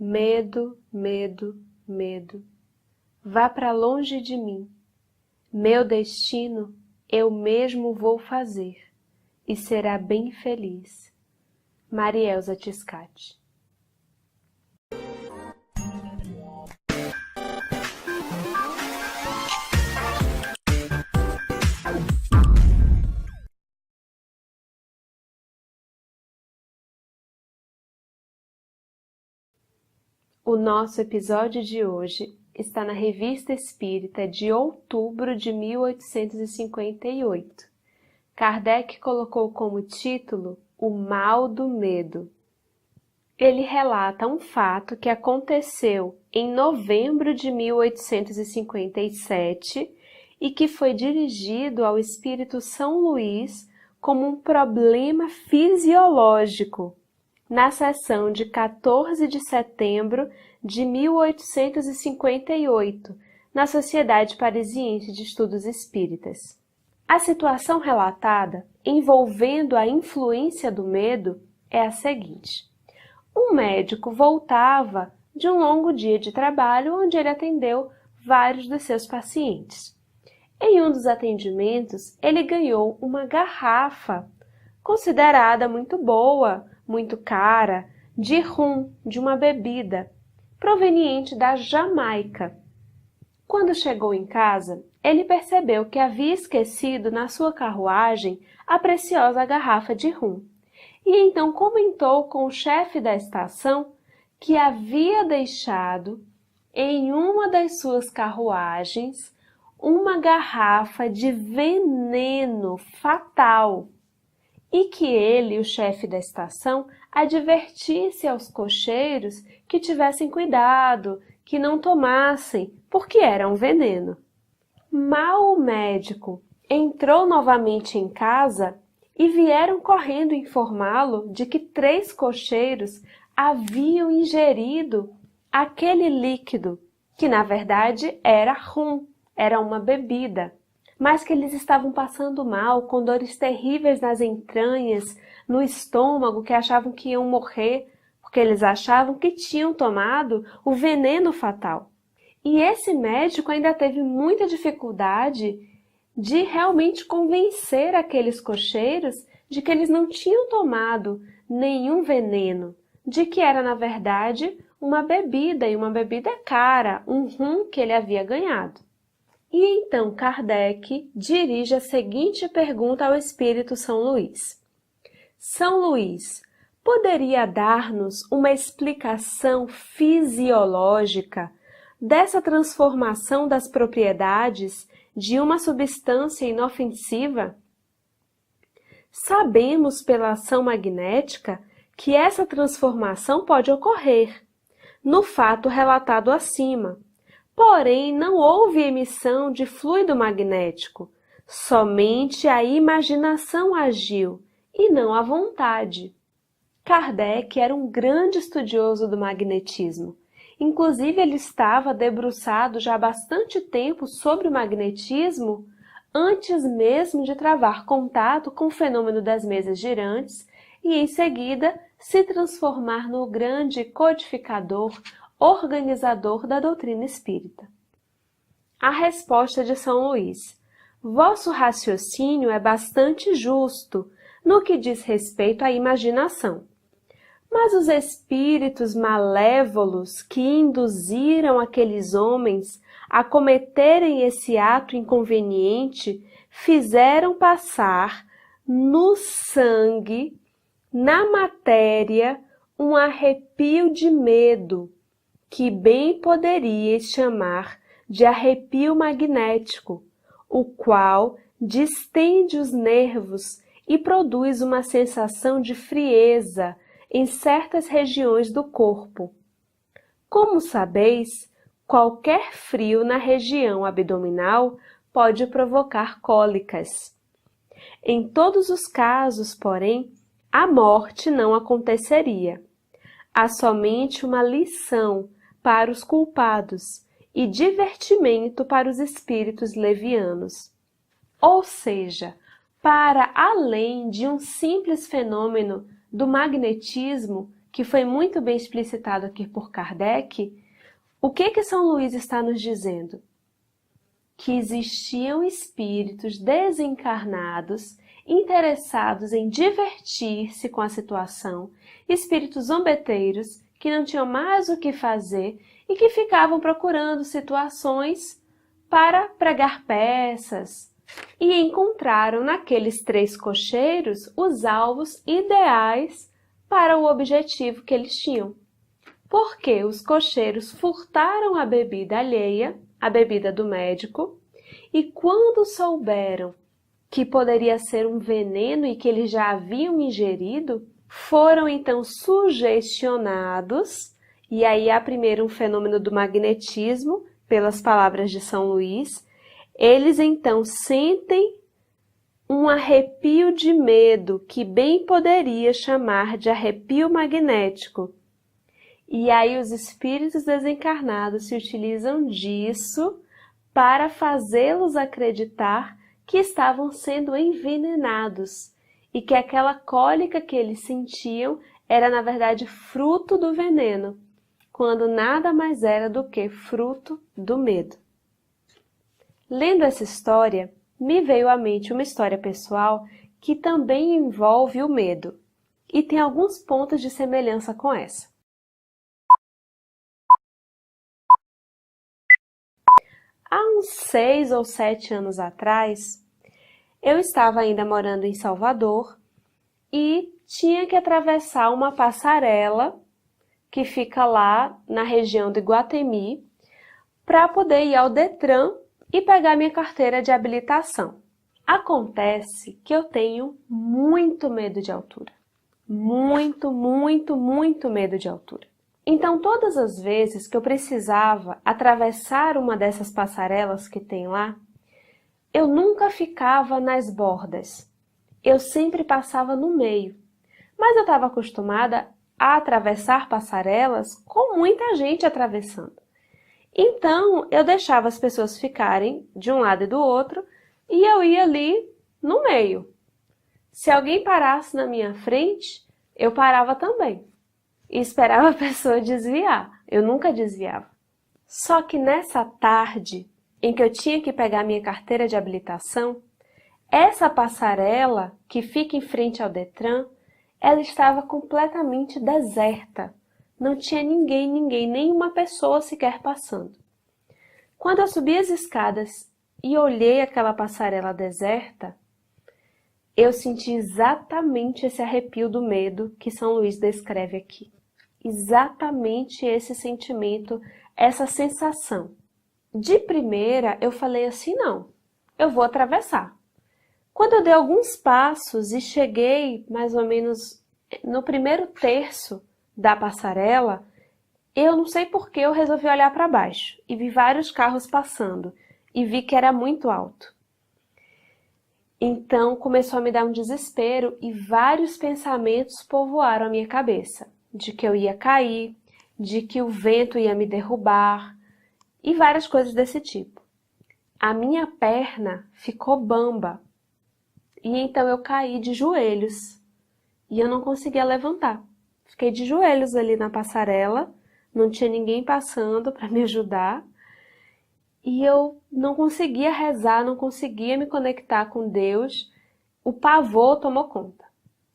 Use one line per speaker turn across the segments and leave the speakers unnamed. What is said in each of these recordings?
Medo, medo, medo, vá para longe de mim. Meu destino eu mesmo vou fazer, e será bem feliz. Marielza Tiscati. O nosso episódio de hoje está na Revista Espírita de outubro de 1858. Kardec colocou como título O Mal do Medo. Ele relata um fato que aconteceu em novembro de 1857 e que foi dirigido ao espírito São Luís como um problema fisiológico, na sessão de 14 de setembro de 1858, na Sociedade Parisiense de Estudos Espíritas. A situação relatada, envolvendo a influência do medo, é a seguinte. Um médico voltava de um longo dia de trabalho onde ele atendeu vários dos seus pacientes. Em um dos atendimentos, ele ganhou uma garrafa, considerada muito boa, muito cara, de rum, de uma bebida, proveniente da Jamaica. Quando chegou em casa, ele percebeu que havia esquecido na sua carruagem a preciosa garrafa de rum. E então comentou com o chefe da estação que havia deixado em uma das suas carruagens uma garrafa de veneno fatal e que ele, o chefe da estação, advertisse aos cocheiros que tivessem cuidado, que não tomassem, porque era um veneno. Mal o médico entrou novamente em casa e vieram correndo informá-lo de que 3 cocheiros haviam ingerido aquele líquido, que na verdade era rum, era uma bebida, mas que eles estavam passando mal, com dores terríveis nas entranhas, no estômago, que achavam que iam morrer, porque eles achavam que tinham tomado o veneno fatal. E esse médico ainda teve muita dificuldade de realmente convencer aqueles cocheiros de que eles não tinham tomado nenhum veneno, de que era, na verdade, uma bebida, e uma bebida cara, um rum que ele havia ganhado. E então Kardec dirige a seguinte pergunta ao espírito São Luís. São Luís, poderia dar-nos uma explicação fisiológica dessa transformação das propriedades de uma substância inofensiva? Sabemos pela ação magnética que essa transformação pode ocorrer, no fato relatado acima. Porém, não houve emissão de fluido magnético, somente a imaginação agiu, e não a vontade. Kardec era um grande estudioso do magnetismo. Inclusive, ele estava debruçado já há bastante tempo sobre o magnetismo, antes mesmo de travar contato com o fenômeno das mesas girantes e, em seguida, se transformar no grande codificador, organizador da doutrina espírita. A resposta de São Luís: vosso raciocínio é bastante justo no que diz respeito à imaginação. Mas os espíritos malévolos que induziram aqueles homens a cometerem esse ato inconveniente fizeram passar no sangue, na matéria, um arrepio de medo, que bem poderíeis chamar de arrepio magnético, o qual distende os nervos e produz uma sensação de frieza em certas regiões do corpo. Como sabeis, qualquer frio na região abdominal pode provocar cólicas. Em todos os casos, porém, a morte não aconteceria. Há somente uma lição para os culpados e divertimento para os espíritos levianos. Ou seja, para além de um simples fenômeno do magnetismo que foi muito bem explicitado aqui por Kardec, o que São Luís está nos dizendo? Que existiam espíritos desencarnados, interessados em divertir-se com a situação, espíritos zombeteiros que não tinham mais o que fazer e que ficavam procurando situações para pregar peças, e encontraram naqueles 3 cocheiros os alvos ideais para o objetivo que eles tinham. Porque os cocheiros furtaram a bebida alheia, a bebida do médico, e quando souberam que poderia ser um veneno e que eles já haviam ingerido, foram então sugestionados, e aí há primeiro um fenômeno do magnetismo, pelas palavras de São Luís. Eles então sentem um arrepio de medo, que bem poderia chamar de arrepio magnético. E aí os espíritos desencarnados se utilizam disso para fazê-los acreditar que estavam sendo envenenados e que aquela cólica que eles sentiam era, na verdade, fruto do veneno, quando nada mais era do que fruto do medo. Lendo essa história, me veio à mente uma história pessoal que também envolve o medo e tem alguns pontos de semelhança com essa. Há uns 6 ou 7 anos atrás, eu estava ainda morando em Salvador e tinha que atravessar uma passarela que fica lá na região de Iguatemi para poder ir ao Detran e pegar minha carteira de habilitação. Acontece que eu tenho muito medo de altura. Muito medo de altura. Então, todas as vezes que eu precisava atravessar uma dessas passarelas que tem lá, eu nunca ficava nas bordas. Eu sempre passava no meio. Mas eu estava acostumada a atravessar passarelas com muita gente atravessando. Então, eu deixava as pessoas ficarem de um lado e do outro e eu ia ali no meio. Se alguém parasse na minha frente, eu parava também e esperava a pessoa desviar. Eu nunca desviava. Só que nessa tarde, em que eu tinha que pegar minha carteira de habilitação, essa passarela que fica em frente ao Detran, ela estava completamente deserta. Não tinha ninguém, nenhuma pessoa sequer passando. Quando eu subi as escadas e olhei aquela passarela deserta, eu senti exatamente esse arrepio do medo que São Luís descreve aqui. Exatamente esse sentimento, essa sensação. De primeira, eu falei assim, não, eu vou atravessar. Quando eu dei alguns passos e cheguei mais ou menos no primeiro terço da passarela, eu não sei por que eu resolvi olhar para baixo e vi vários carros passando e vi que era muito alto. Então começou a me dar um desespero e vários pensamentos povoaram a minha cabeça, de que eu ia cair, de que o vento ia me derrubar e várias coisas desse tipo. A minha perna ficou bamba e então eu caí de joelhos e eu não conseguia levantar. Fiquei de joelhos ali na passarela, não tinha ninguém passando para me ajudar e eu não conseguia rezar, não conseguia me conectar com Deus. O pavor tomou conta.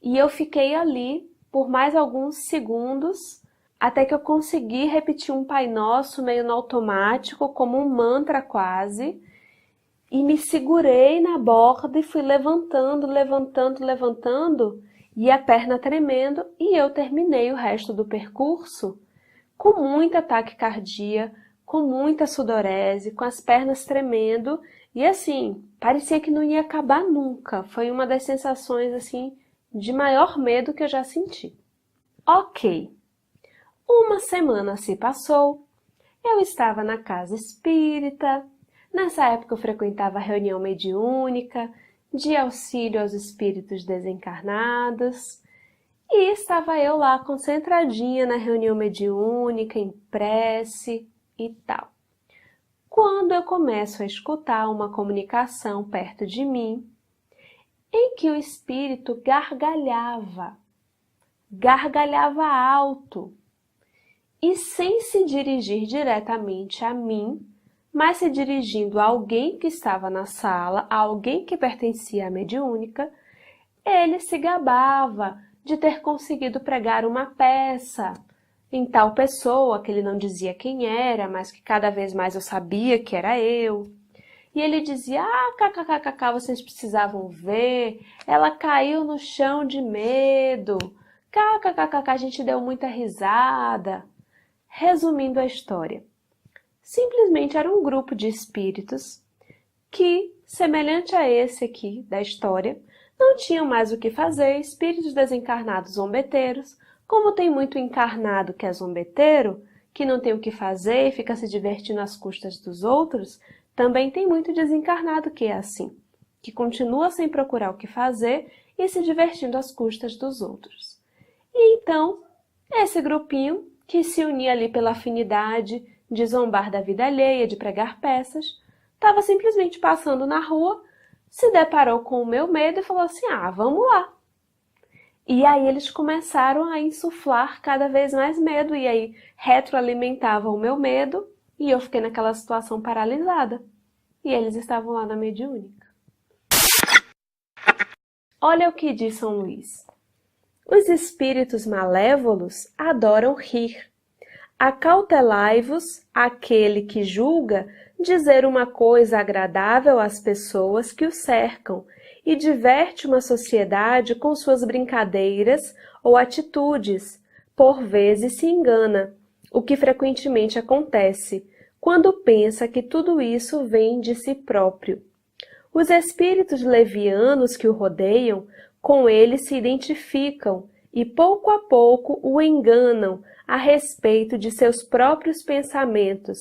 E eu fiquei ali por mais alguns segundos até que eu consegui repetir um Pai Nosso meio no automático, como um mantra quase, e me segurei na borda e fui levantando, e a perna tremendo, e eu terminei o resto do percurso com muita taquicardia, com muita sudorese, com as pernas tremendo, e assim, parecia que não ia acabar nunca. Foi uma das sensações assim de maior medo que eu já senti. Ok. Uma semana se passou, eu estava na casa espírita, nessa época eu frequentava a reunião mediúnica, de auxílio aos espíritos desencarnados, e estava eu lá concentradinha na reunião mediúnica, em prece e tal. Quando eu começo a escutar uma comunicação perto de mim, em que o espírito gargalhava. gargalhava alto e sem se dirigir diretamente a mim, mas se dirigindo a alguém que estava na sala, a alguém que pertencia à mediúnica, ele se gabava de ter conseguido pregar uma peça em tal pessoa, que ele não dizia quem era, mas que cada vez mais eu sabia que era eu. E ele dizia, kkkk, vocês precisavam ver, ela caiu no chão de medo, kkkk, a gente deu muita risada. Resumindo a história, simplesmente era um grupo de espíritos que, semelhante a esse aqui da história, não tinham mais o que fazer, espíritos desencarnados zombeteiros. Como tem muito encarnado que é zombeteiro, que não tem o que fazer e fica se divertindo às custas dos outros, também tem muito desencarnado que é assim, que continua sem procurar o que fazer e se divertindo às custas dos outros. E então, esse grupinho, que se unia ali pela afinidade de zombar da vida alheia, de pregar peças, estava simplesmente passando na rua, se deparou com o meu medo e falou assim, vamos lá. E aí eles começaram a insuflar cada vez mais medo, e aí retroalimentavam o meu medo, e eu fiquei naquela situação paralisada. E eles estavam lá na mediúnica. Olha o que diz São Luís. Os espíritos malévolos adoram rir. Acautelai-vos aquele que julga dizer uma coisa agradável às pessoas que o cercam e diverte uma sociedade com suas brincadeiras ou atitudes. Por vezes se engana, o que frequentemente acontece, quando pensa que tudo isso vem de si próprio. Os espíritos levianos que o rodeiam, com ele se identificam e pouco a pouco o enganam a respeito de seus próprios pensamentos.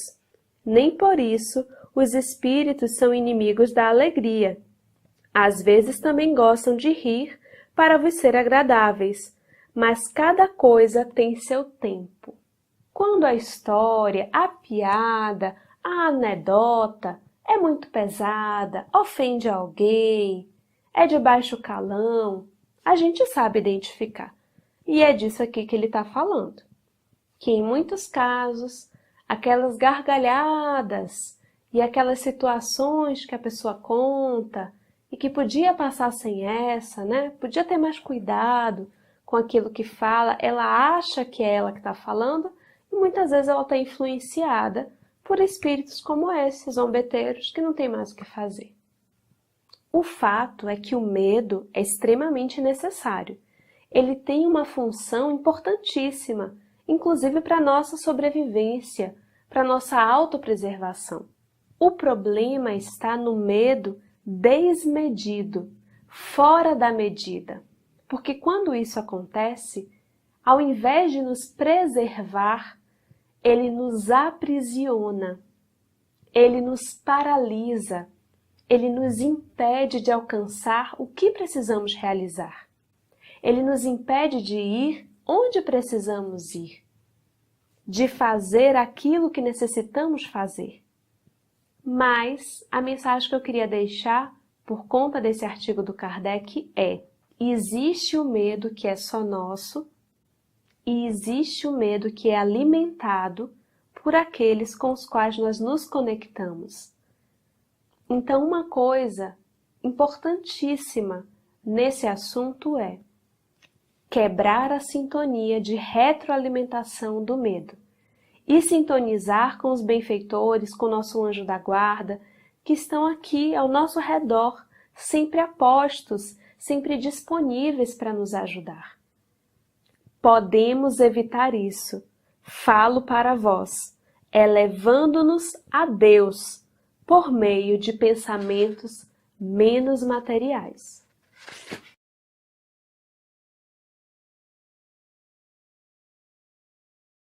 Nem por isso os espíritos são inimigos da alegria. Às vezes também gostam de rir para vos ser agradáveis, mas cada coisa tem seu tempo. Quando a história, a piada, a anedota é muito pesada, ofende alguém, é de baixo calão, a gente sabe identificar. E é disso aqui que ele está falando. Que em muitos casos, aquelas gargalhadas e aquelas situações que a pessoa conta e que podia passar sem essa, né? Podia ter mais cuidado com aquilo que fala, ela acha que é ela que está falando e muitas vezes ela está influenciada por espíritos como esses, zombeteiros, que não tem mais o que fazer. O fato é que o medo é extremamente necessário. Ele tem uma função importantíssima, inclusive para a nossa sobrevivência, para a nossa autopreservação. O problema está no medo desmedido, fora da medida. Porque quando isso acontece, ao invés de nos preservar, ele nos aprisiona, ele nos paralisa, ele nos impede de alcançar o que precisamos realizar. Ele nos impede de ir onde precisamos ir, de fazer aquilo que necessitamos fazer. Mas a mensagem que eu queria deixar por conta desse artigo do Kardec é: existe o medo que é só nosso e existe o medo que é alimentado por aqueles com os quais nós nos conectamos. Então, uma coisa importantíssima nesse assunto é quebrar a sintonia de retroalimentação do medo e sintonizar com os benfeitores, com o nosso anjo da guarda, que estão aqui ao nosso redor, sempre apostos, sempre disponíveis para nos ajudar. Podemos evitar isso. Falo para vós, elevando-nos a Deus, por meio de pensamentos menos materiais.